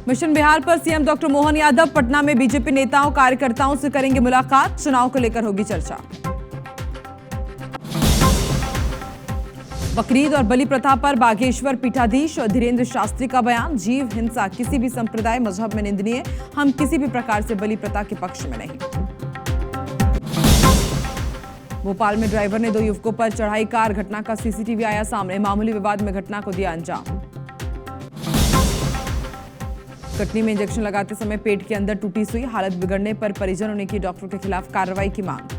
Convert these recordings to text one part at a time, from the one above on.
Mission Bihar पर CM doctor Mohan Yadav Patna में BJP नेताओं कार्यकर्ताओं से करेंगे मुलाकात, चुनाव को लेकर होगी चर्चा। बकरीद और बलि प्रथा पर बागेश्वर पीठाधीश धीरेन्द्र शास्त्री का बयान, जीव हिंसा किसी भी संप्रदाय मजहब में निंदनीय, हम किसी भी प्रकार से बलि प्रथा के पक्ष में नहीं। भोपाल में ड्राइवर ने 2 युवकों पर चढ़ाई कार, घटना का सीसीटीवी आया सामने, मामूली विवाद में घटना को दिया अंजाम। कटनी में इंजेक्शन लगाते समय पेट के अंदर टूटी सुई, हालत बिगड़ने पर परिजनों ने की डॉक्टर के खिलाफ कार्रवाई की मांग।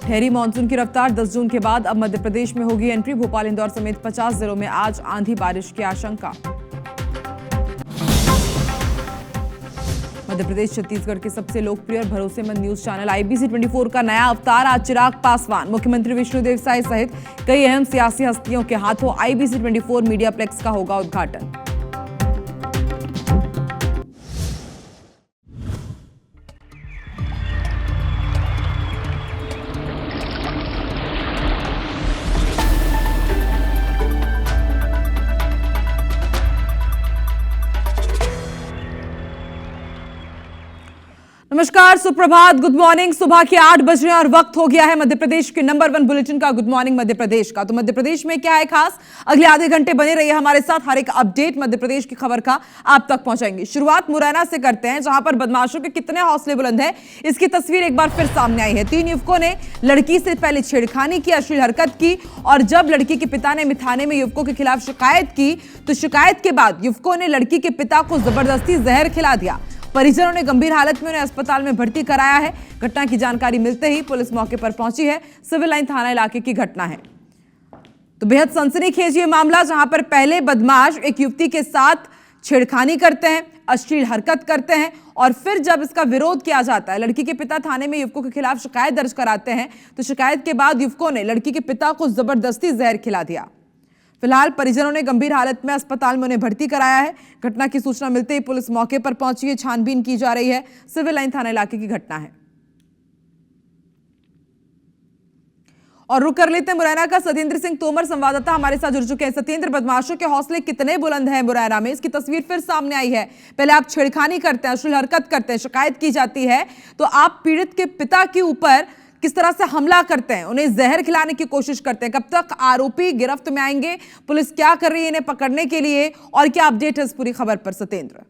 ठहरी मानसून की रफ्तार, 10 जून के बाद अब मध्य प्रदेश में होगी एंट्री, भोपाल इंदौर समेत 50 जिलों में आज आंधी बारिश की आशंका। मध्य प्रदेश छत्तीसगढ़ के सबसे लोकप्रिय और भरोसेमंद न्यूज चैनल IBC 24 का नया अवतार, आज चिराग पासवान, मुख्यमंत्री विष्णुदेव साय सहित कई अहम सियासी हस्तियों के हाथों IBC 24 मीडिया प्लेक्स का होगा उद्घाटन। नमस्कार, सुप्रभात, गुड मॉर्निंग। सुबह के 8 बज रहे हैं और वक्त हो गया है मध्य प्रदेश के नंबर 1 बुलेटिन का, गुड मॉर्निंग मध्य प्रदेश का। तो मध्य प्रदेश में क्या है खास, अगले आधे घंटे बने रहिए हमारे साथ, हर एक अपडेट मध्य प्रदेश की खबर का आप तक पहुंचाएंगे। शुरुआत मुरैना से करते हैं, जहां पर बदमाशों के कितने हौसले बुलंद हैं, इसकी तस्वीर एक बार फिर सामने आई है। 3 युवकों ने लड़की से पहले छेड़खानी की, अश्लील हरकत की, और जब लड़की के पिता ने थाने में युवकों के खिलाफ शिकायत की तो शिकायत के बाद युवकों ने लड़की के पिता को जबरदस्ती जहर खिला दिया। परिजनों ने गंभीर हालत में उन्हें अस्पताल में भर्ती कराया है। घटना की जानकारी मिलते ही पुलिस मौके पर पहुंची है। सिविल लाइन थाना इलाके की घटना है। तो बेहद सनसनीखेज ये मामला, जहां पर पहले बदमाश एक युवती के साथ छेड़खानी करते हैं, अश्लील हरकत करते हैं, और फिर जब इसका विरोध किया जाता है, लड़की के पिता थाने में युवकों के खिलाफ शिकायत दर्ज कराते हैं, तो शिकायत के बाद युवकों ने लड़की के पिता को जबरदस्ती जहर खिला दिया। फिलहाल परिजनों ने गंभीर हालत में अस्पताल में उन्हें भर्ती कराया है। घटना की सूचना मिलते ही पुलिस मौके पर पहुंची है, छानबीन की जा रही है। सिविल लाइन थाना इलाके की घटना है। और रुक कर लेते हैं मुरैना का। सत्येंद्र सिंह तोमर संवाददाता हमारे साथ जुड़ चुके हैं। सत्येंद्र, बदमाशों के हौसले कितने बुलंद हैं मुरैना में, इसकी तस्वीर फिर सामने आई है। पहले आप छेड़खानी करते हैं, अश्लील हरकत करते हैं, शिकायत की जाती है, तो आप पीड़ित के पिता के ऊपर किस तरह से हमला करते हैं, उन्हें जहर खिलाने की कोशिश करते हैं। कब तक आरोपी गिरफ्त में आएंगे, पुलिस क्या कर रही है इन्हें पकड़ने के लिए, और क्या अपडेट है इस पूरी खबर पर सत्येंद्र?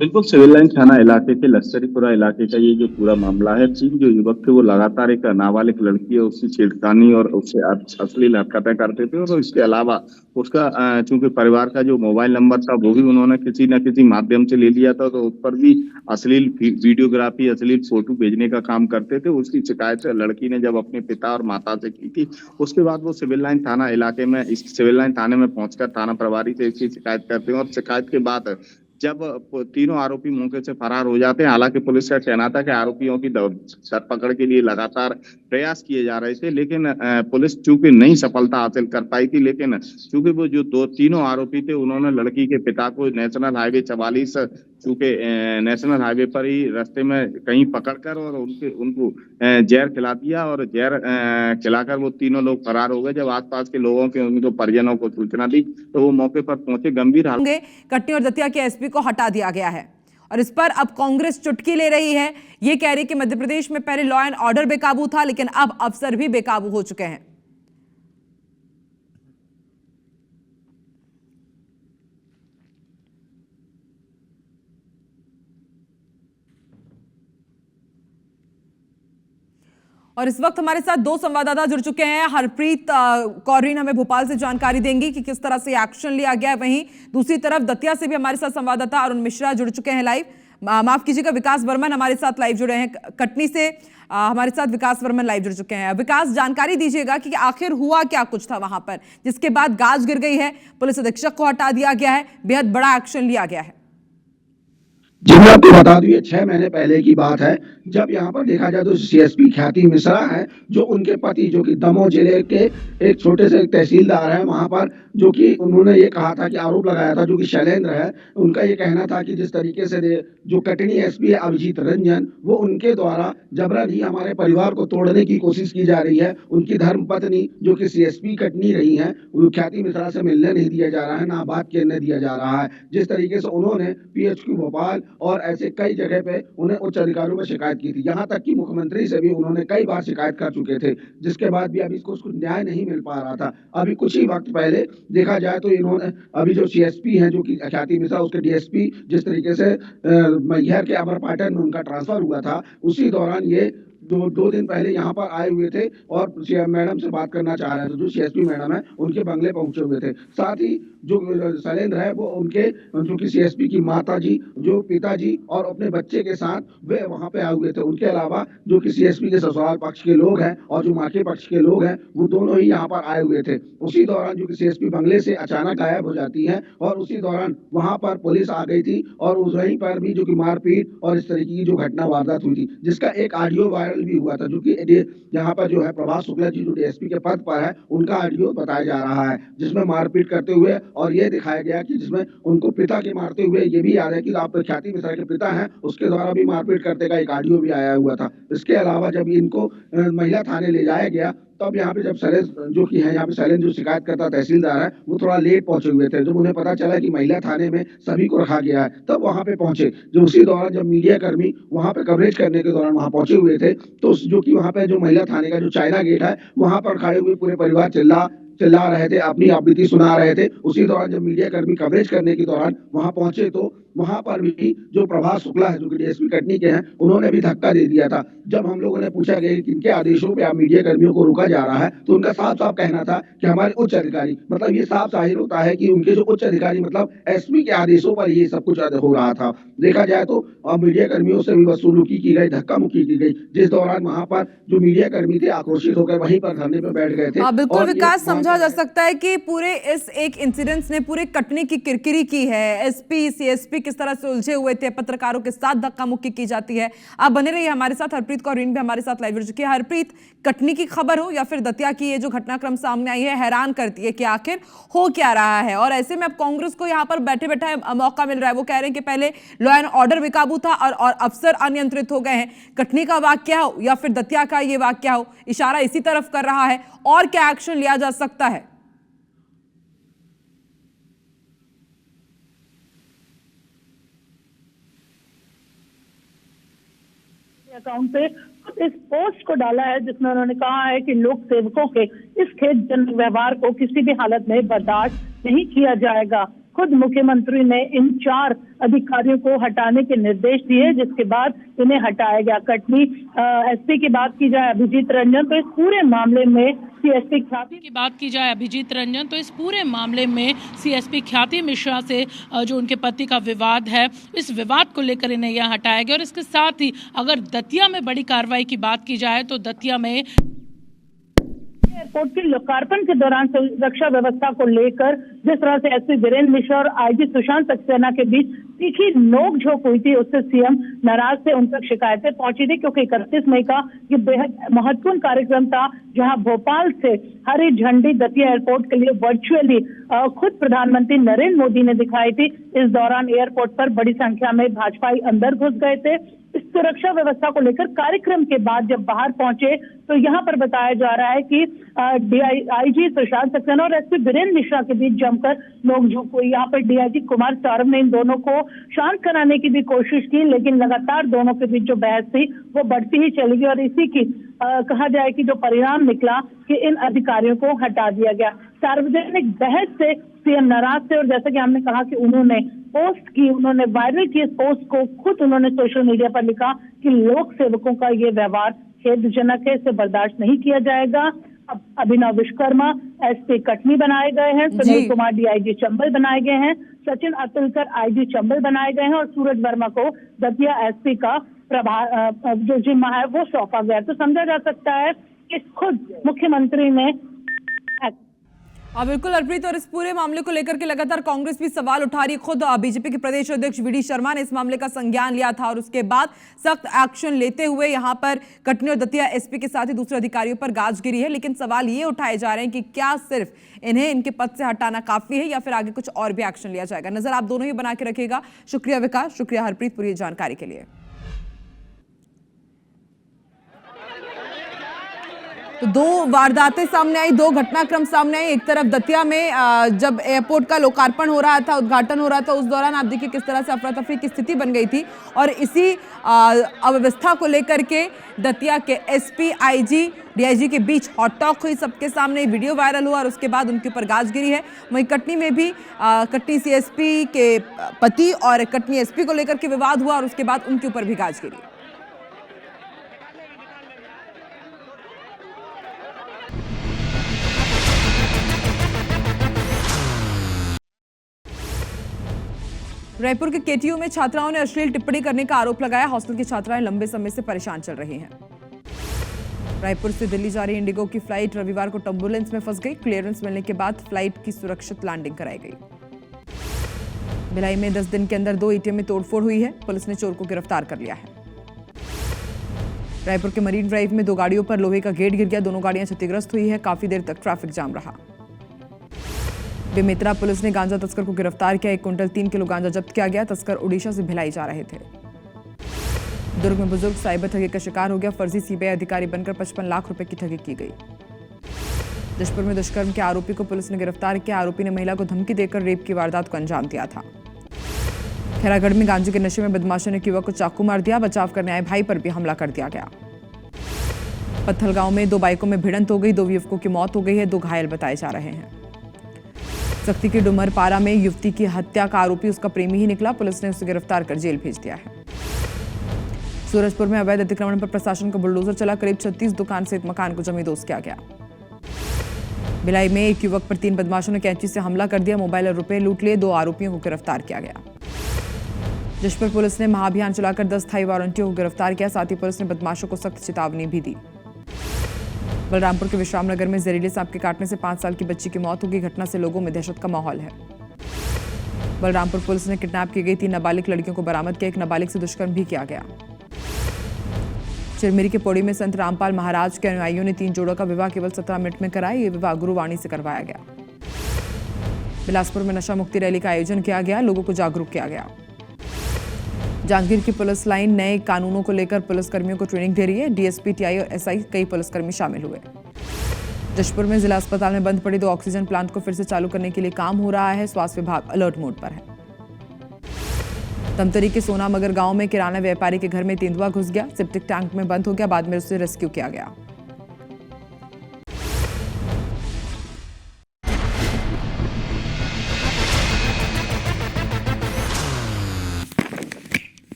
बिल्कुल, सिविल लाइन थाना इलाके के लश्करीपुरा इलाके का ये जो पूरा मामला है, 3 जो युवक थे वो लगातार एक नाबालिग लड़की है उसकी छेड़खानी और उससे अश्लील हरकतें करते थे, और इसके अलावा उसका चूंकि परिवार का जो मोबाइल नंबर था वो भी उन्होंने किसी न किसी माध्यम से ले लिया था, तो उस पर भी अश्लील वीडियोग्राफी, अश्लील फोटो भेजने का काम करते थे। उसकी शिकायत लड़की ने जब अपने पिता और माता से की थी, उसके बाद वो सिविल लाइन थाना इलाके में, इस सिविल लाइन थाने में पहुंचकर थाना प्रभारी से इसकी शिकायत करते हैं, और शिकायत के बाद जब तीनों आरोपी मौके से फरार हो जाते हैं। हालांकि पुलिस का कहना था कि आरोपियों की धरपकड़ के लिए लगातार प्रयास किए जा रहे थे, लेकिन पुलिस चूंकि नहीं सफलता हासिल कर पाई थी, लेकिन चूंकि वो जो तीनों आरोपी थे उन्होंने लड़की के पिता को नेशनल हाईवे 44 चूंकि नेशनल हाईवे पर ही रास्ते में कहीं पकड़कर और उनको जहर खिला दिया, और जहर खिलाकर वो तीनों लोग फरार हो गए। जब आसपास के लोगों के उनको परिजनों को सूचना दी तो वो मौके पर पहुंचे। गंभीर हालत कटनी और दतिया के एसपी को हटा दिया गया है, और इस पर अब कांग्रेस चुटकी ले रही है। ये कह रही कि मध्य प्रदेश में पहले लॉ एंड ऑर्डर बेकाबू था, लेकिन अब अफसर भी बेकाबू हो चुके हैं। और इस वक्त हमारे साथ 2 संवाददाता जुड़ चुके हैं। हरप्रीत कौर हमें भोपाल से जानकारी देंगी कि किस तरह से एक्शन लिया गया है, वहीं दूसरी तरफ दतिया से भी हमारे साथ संवाददाता अरुण मिश्रा जुड़ चुके हैं लाइव। माफ कीजिएगा, विकास वर्मन हमारे साथ लाइव जुड़े हैं। कटनी से हमारे साथ विकास वर्मन लाइव जुड़ चुके हैं। विकास, जानकारी दीजिएगा कि आखिर हुआ क्या कुछ था वहां पर, जिसके बाद गाज गिर गई है, पुलिस अधीक्षक को हटा दिया गया है, बेहद बड़ा एक्शन लिया गया है। जी, मैं आपको बता दूं, ये 6 महीने पहले की बात है, जब यहाँ पर देखा जाए तो सीएसपी ख्याति मिश्रा है, जो उनके पति जो कि दमोह जिले के एक छोटे से तहसीलदार हैं, वहाँ पर जो कि उन्होंने ये कहा था कि आरोप लगाया था, जो कि शैलेंद्र है, उनका ये कहना था कि जिस तरीके से जो कटनी एसपी है अभिजीत रंजन, वो उनके द्वारा जबरन ही हमारे परिवार को तोड़ने की कोशिश की जा रही है। उनकी धर्मपत्नी जो कि सीएसपी कटनी रही हैं, वो ख्याति मिश्रा से मिलने नहीं दिया जा रहा है, ना बात करने दिया जा रहा है। जिस तरीके से उन्होंने पीएचक्यू भोपाल और ऐसे कई जगह पे उन्हें उच्च अधिकारियों में शिकायत की थी, यहाँ तक कि मुख्यमंत्री से भी उन्होंने कई बार शिकायत कर चुके थे, जिसके बाद भी अभी इसको न्याय नहीं मिल पा रहा था। अभी कुछ ही वक्त पहले देखा जाए तो इन्होंने अभी जो सीएसपी हैं जो कि ख्याति मिश्रा, उसके डीएसपी जिस तरीके से मैहर के अमर पाटन में उनका ट्रांसफर हुआ था, उसी दौरान ये दो दिन पहले यहाँ पर आए हुए थे और मैडम से बात करना चाह रहे थे, जो सीएसपी मैडम है उनके बंगले पहुंचे हुए थे। साथ ही जो शैलेंद्र है वो उनके जो कि सीएसपी की माता जी, जो पिताजी और अपने बच्चे के साथ वे वहां पे आए हुए थे। उनके अलावा जो कि सीएसपी के ससुराल पक्ष के लोग हैं और जो माके पक्ष के लोग हैं, वो दोनों ही यहाँ पर आए हुए थे। उसी दौरान जो कि सीएसपी बंगले से अचानक गायब हो जाती है और उसी दौरान वहां पर पुलिस आ गई थी और उस वहीं पर भी जो कि मारपीट और इस तरीके की जो घटना वारदात हुई थी, जिसका एक ऑडियो वायरल भी हुआ था, जो कि यहाँ पर जो है प्रभास शुक्ला जी जो डीएसपी के पद पर है, उनका ऑडियो बताया जा रहा है, जिसमें मारपीट करते हुए और ये दिखाया गया कि जिसमें उनको पिता के मारते हुए ये भी याद है कि आप ख्याति मिश्रा के पिता हैं, उसके द्वारा भी मारपीट करने का एक ऑडियो भी आया हुआ था। इसके अलावा जब इनको महिला थाने ले जाया गया, तब यहाँ पे जब शैलेश जो कि है यहाँ पे शैलेश जो शिकायत करता तहसीलदार है, वो थोड़ा लेट पहुंचे हुए थे। जब उन्हें पता चला कि महिला थाने में सभी को रखा गया है, तब वहां पे पहुंचे। जो उसी दौरान जब मीडिया कर्मी वहां पे कवरेज करने के दौरान वहां पहुंचे हुए थे, तो जो कि वहां पे जो महिला थाने का जो चाइना गेट है, वहां पर खड़े हुए पूरे परिवार चिल्ला रहे थे, अपनी आपबीती सुना रहे थे। उसी दौरान जब मीडिया कर्मी कवरेज करने के दौरान वहां पहुंचे, तो वहां पर भी जो प्रभास शुक्ला है जो कि डीएसपी कटनी के हैं, उन्होंने भी धक्का दे दिया था। जब हम लोगों ने पूछा कि किनके आदेशों पे आप मीडिया कर्मियों को रोका जा रहा है, तो उनका साफ साफ कहना था कि हमारे उच्च अधिकारी, मतलब ये साफ जाहिर होता है कि उनके जो उच्च अधिकारी मतलब एसपी के आदेशों पर ये सब कुछ हो रहा था। देखा जाए तो मीडिया कर्मियों से भी बदसलूकी की गई, धक्का मुक्की की गई, जिस दौरान वहां पर जो मीडिया कर्मी थे आक्रोशित होकर वहीं पर धरने पर बैठ गए थे। हाँ बिल्कुल और विकास, समझा जा सकता है कि पूरे इस एक इंसिडेंस ने पूरे कटनी की किरकिरी की है। एसपी सीएसपी किस तरह से उलझे हुए थे, पत्रकारों के साथ धक्का मुक्की की जाती है। आप बने रहिए हमारे साथ। हरप्रीत कौर भी हमारे साथ लाइव जुड़ चुकी है। हरप्रीत, कटनी की खबर हो या फिर दतिया की ये जो घटनाक्रम सामने आई है, हैरान करती है कि आखिर हो क्या रहा है। और ऐसे में अब कांग्रेस को यहाँ पर बैठे बैठे मौका मिल रहा है। वो कह रहे हैं कि पहले लॉ एंड ऑर्डर बेकाबू था और अफसर अनियंत्रित हो गए हैं। कटनी का वाकया हो या फिर दतिया का ये वाकया हो, इशारा इसी तरफ कर रहा है। और क्या एक्शन लिया जा सकता है? अकाउंट पे इस पोस्ट को डाला है जिसमें उन्होंने कहा है कि लोक सेवकों के इस खेदजनक व्यवहार को किसी भी हालत में बर्दाश्त नहीं किया जाएगा। खुद मुख्यमंत्री ने इन 4 अधिकारियों को हटाने के निर्देश दिए, जिसके बाद इन्हें हटाया गया। कटनी एसपी की बात की जाए अभिजीत रंजन, तो इस पूरे मामले में सीएसपी ख्याति की बात की जाए अभिजीत रंजन, तो इस पूरे मामले में सीएसपी ख्याति मिश्रा से जो उनके पति का विवाद है, इस विवाद को लेकर इन्हें यहाँ हटाया गया। और इसके साथ ही अगर दतिया में बड़ी कार्रवाई की बात की जाए तो दतिया में एयरपोर्ट के लोकार्पण के दौरान सुरक्षा व्यवस्था को लेकर जिस तरह से एसपी वीरेंद्र मिश्रा और आईजी सुशांत सक्सेना के बीच तीखी नोकझोंक हुई थी, उससे सीएम नाराज थे, उन तक शिकायतें पहुंची थी, क्योंकि 31 मई का ये बेहद महत्वपूर्ण कार्यक्रम था, जहां भोपाल से हरी झंडी दतिया एयरपोर्ट के लिए वर्चुअली खुद प्रधानमंत्री नरेंद्र मोदी ने दिखाई थी। इस दौरान एयरपोर्ट पर बड़ी संख्या में भाजपाई अंदर घुस गए थे। इस सुरक्षा व्यवस्था को लेकर कार्यक्रम के बाद जब बाहर पहुंचे तो यहाँ पर बताया जा रहा है कि आईजी सुशांत सक्सेना और एसपी वीरेंद्र मिश्रा के बीच जमकर नोकझोंक हुई। यहाँ पर डीआईजी कुमार सौरभ ने इन दोनों को शांत कराने की भी कोशिश की, लेकिन लगातार दोनों के बीच जो बहस थी वो बढ़ती ही चली गई और इसी की कहा जाए कि जो परिणाम निकला कि इन अधिकारियों को हटा दिया गया। सार्वजनिक बहस से सीएम नाराज थे और जैसा कि हमने कहा कि उन्होंने पोस्ट की, उन्होंने वायरल की इस पोस्ट को, खुद उन्होंने सोशल मीडिया पर लिखा कि लोक सेवकों का ये व्यवहार खेदजनक है, इसे बर्दाश्त नहीं किया जाएगा। अब अभिनव विश्वकर्मा एसपी कटनी बनाए गए हैं, सुनील कुमार डीआईजी चंबल बनाए गए हैं, सचिन अतुलकर आईजी चंबल बनाए गए हैं और सूरज वर्मा को दतिया एसपी का प्रभार जो जिम्मा है वो सौंपा गया। तो समझा जा सकता है कि खुद मुख्यमंत्री ने और बिल्कुल हरप्रीत, और इस पूरे मामले को लेकर के लगातार कांग्रेस भी सवाल उठा रही है। खुद बीजेपी के प्रदेश अध्यक्ष वी डी शर्मा ने इस मामले का संज्ञान लिया था और उसके बाद सख्त एक्शन लेते हुए यहां पर कटनी और दतिया एसपी के साथ ही दूसरे अधिकारियों पर गाज गिरी है। लेकिन सवाल ये उठाए जा रहे हैं कि क्या सिर्फ इन्हें इनके पद से हटाना काफी है या फिर आगे कुछ और भी एक्शन लिया जाएगा। नजर आप दोनों ही बना के रखिएगा। शुक्रिया विकास, शुक्रिया हरप्रीत पूरी जानकारी के लिए। तो दो वारदातें सामने आई, दो घटनाक्रम सामने आई। एक तरफ दतिया में जब एयरपोर्ट का लोकार्पण हो रहा था, उद्घाटन हो रहा था, उस दौरान आप देखिए किस तरह से अफरा तफरी की स्थिति बन गई थी। और इसी अव्यवस्था को लेकर के दतिया के एसपी, आईजी, डीआईजी के बीच हॉट टॉक हुई, सबके सामने वीडियो वायरल हुआ और उसके बाद उनके ऊपर गाजगिरी है। वहीं कटनी में भी कटनी सीएसपी के पति और कटनी एसपी को लेकर के विवाद हुआ और उसके बाद उनके ऊपर भी गाजगिरी। रायपुर के केटीयू में छात्राओं ने अश्लील टिप्पणी करने का आरोप लगाया। हॉस्टल की छात्राएं लंबे समय से परेशान चल रही हैं। रायपुर से दिल्ली जा रही इंडिगो की फ्लाइट रविवार को टर्बुलेंस में फंस गई। क्लियरेंस मिलने के बाद फ्लाइट की सुरक्षित लैंडिंग कराई गई। भिलाई में 10 दिन के अंदर 2 एटीएम में तोड़फोड़ हुई है। पुलिस ने चोर को गिरफ्तार कर लिया है। रायपुर के मरीन ड्राइव में 2 गाड़ियों पर लोहे का गेट गिर गया। दोनों गाड़ियां क्षतिग्रस्त हुई है। काफी देर तक ट्रैफिक जाम रहा। बेमेतरा पुलिस ने गांजा तस्कर को गिरफ्तार किया। 1 क्विंटल 3 किलो गांजा जब्त किया गया। तस्कर उड़ीसा से भिलाई जा रहे थे। दुर्ग में बुजुर्ग साइबर ठगी का शिकार हो गया। फर्जी सीबीआई अधिकारी बनकर 55 लाख रुपए की ठगी की गई। जशपुर में दुष्कर्म के आरोपी को पुलिस ने गिरफ्तार किया। आरोपी ने महिला को धमकी देकर रेप की वारदात को अंजाम दिया था। खैरागढ़ में गांजे के नशे में बदमाशों ने युवक को चाकू मार दिया। बचाव करने आए भाई पर भी हमला कर दिया गया। पत्थलगांव में 2 बाइकों में भिड़ंत हो गई। 2 युवकों की मौत हो गई है। 2 घायल बताए जा रहे हैं। सख्ती की डुमरपारा में युवती की हत्या का आरोपी उसका प्रेमी ही निकला। पुलिस ने उसे गिरफ्तार कर जेल भेज दिया है। सूरजपुर में अवैध अतिक्रमण पर प्रशासन का बुलडोजर चला। करीब 36 दुकान से एक मकान को जमींदोज किया गया। भिलाई में एक युवक पर 3 बदमाशों ने कैंची से हमला कर दिया। मोबाइल और रुपए लूट लिए। 2 आरोपियों को गिरफ्तार किया गया। जशपुर पुलिस ने महाअभियान चलाकर 10 स्थायी वारंटियों को गिरफ्तार किया। साथ ही पुलिस ने बदमाशों को सख्त चेतावनी भी दी। बलरामपुर के विश्राम नगर में जहरीले सांप के काटने से 5 साल की बच्ची की मौत हो गई। घटना से लोगों में दहशत का माहौल है। बलरामपुर पुलिस ने किडनैप की गई 3 नाबालिग लड़कियों को बरामद किया। 1 नाबालिग से दुष्कर्म भी किया गया। चिरमिरी के पौड़ी में संत रामपाल महाराज के अनुयायियों ने 3 जोड़ों का विवाह केवल 17 मिनट में कराया। ये विवाह गुरुवाणी से करवाया गया। बिलासपुर में नशा मुक्ति रैली का आयोजन किया गया। लोगों को जागरूक किया गया। जांजगीर की पुलिस लाइन नए कानूनों को लेकर पुलिसकर्मियों को ट्रेनिंग दे रही है। डीएसपी, टीआई और एसआई कई पुलिसकर्मी शामिल हुए। जशपुर में जिला अस्पताल में बंद पड़े 2 ऑक्सीजन प्लांट को फिर से चालू करने के लिए काम हो रहा है। स्वास्थ्य विभाग अलर्ट मोड पर है। तमतरी के सोना मगर गांव में किराना व्यापारी के घर में तेंदुआ घुस गया। सेप्टिक टैंक में बंद हो गया। बाद में उसे रेस्क्यू किया गया।